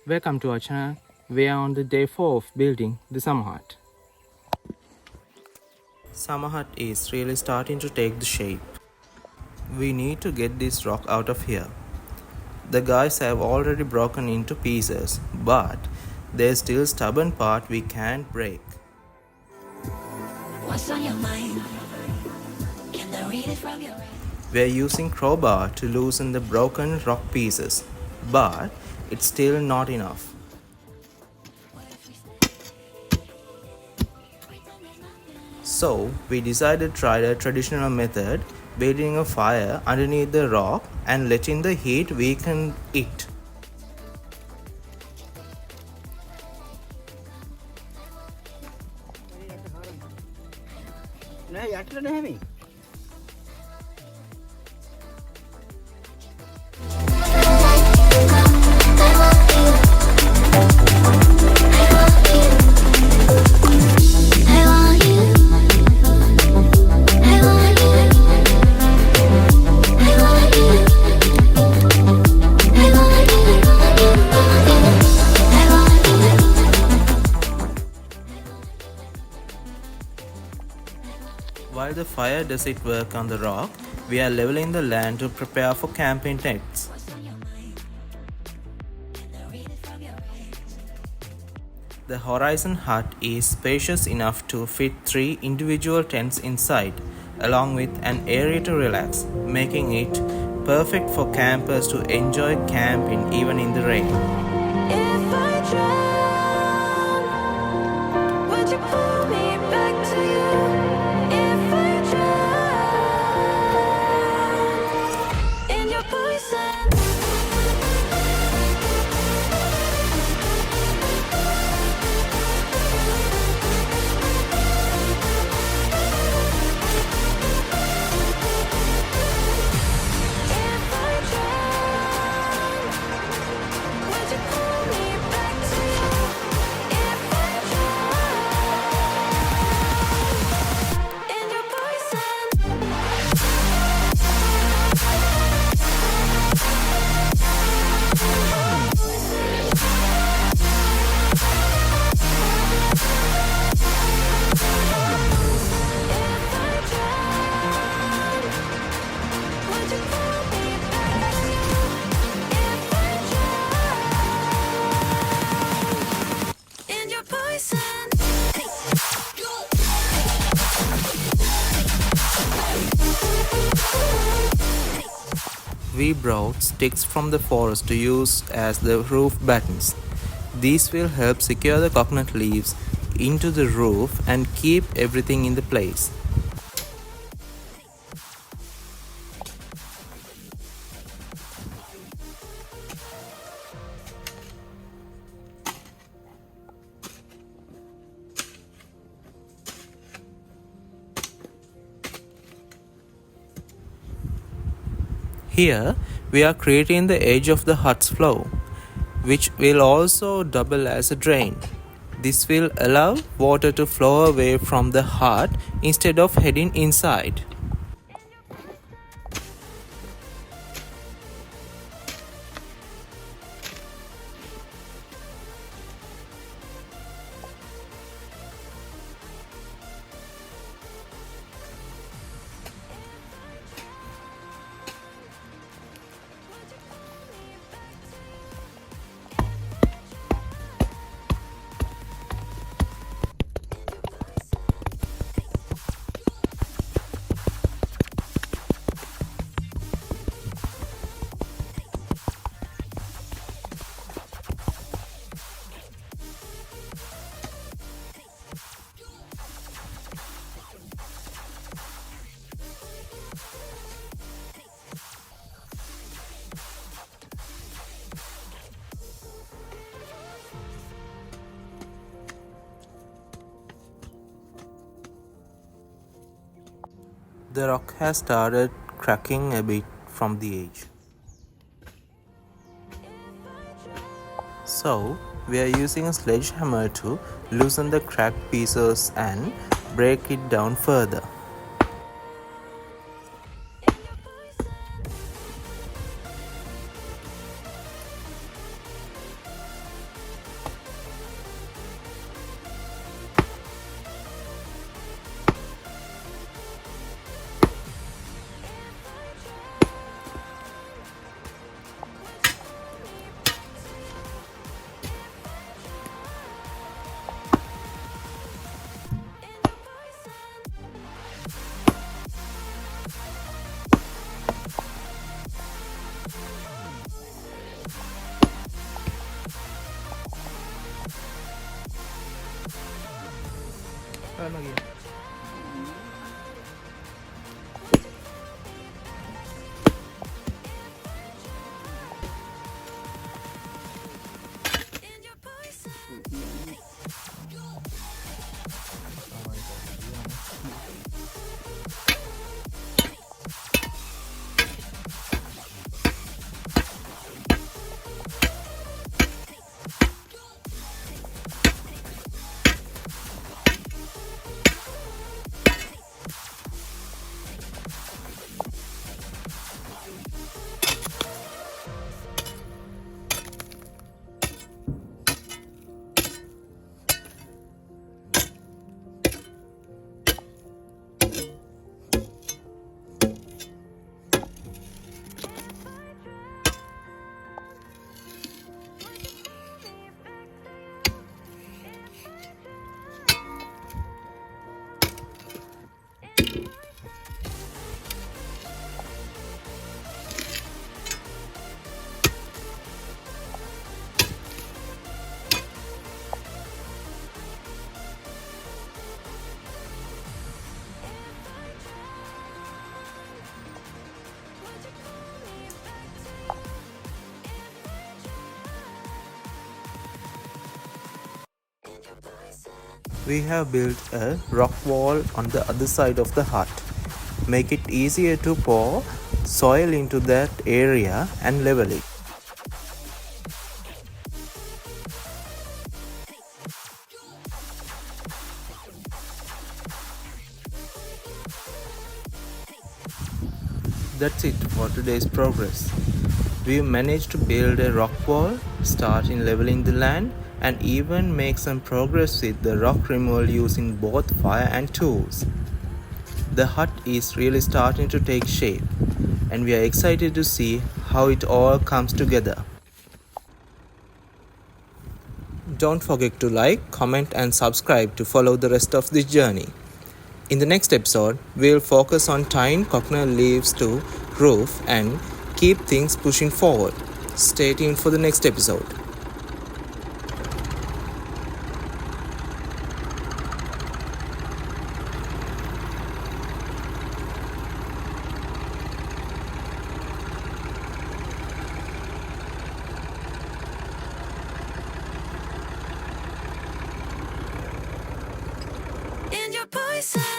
Welcome to our channel. We are on the day 4 of building the summer hut. Summer hut is really starting to take the shape. We need to get this rock out of here. The guys have already broken into pieces, but there's still stubborn part we can't break. What's on your mind? Can I read it from your eyes? We're using crowbar to loosen the broken rock pieces, but it's still not enough. So we decided to try the traditional method, building a fire underneath the rock and letting the heat weaken it. While the fire does its work on the rock, we are leveling the land to prepare for camping next. The horizon hut is spacious enough to fit 3 individual tents inside, along with an area to relax, making it perfect for campers to enjoy camping even in the rain. If I drown, would you pull me back to you? If I drown in your poison. If I drown, would you pull me back to you? If I drown in your poison. If I drown, would you pull me back to you? If I drown in your poison. We brought sticks from the forest to use as the roof battens. These will help secure the coconut leaves into the roof and keep everything in the place. Here, we are creating the edge of the hut's floor, which will also double as a drain. This will allow water to flow away from the hut instead of heading inside. The rock has started cracking a bit from the edge. So, we are using a sledgehammer to loosen the cracked pieces and break it down further. We have built a rock wall on the other side of the hut. Make it easier to pour soil into that area and level it. That's it for today's progress. We managed to build a rock wall, start in leveling the land, and even make some progress with the rock removal using both fire and tools. The hut is really starting to take shape, and we are excited to see how it all comes together. Don't forget to like, comment, and subscribe to follow the rest of this journey. In the next episode, we'll focus on tying coconut leaves to roof and keep things pushing forward. Stay tuned for the next episode. And your poison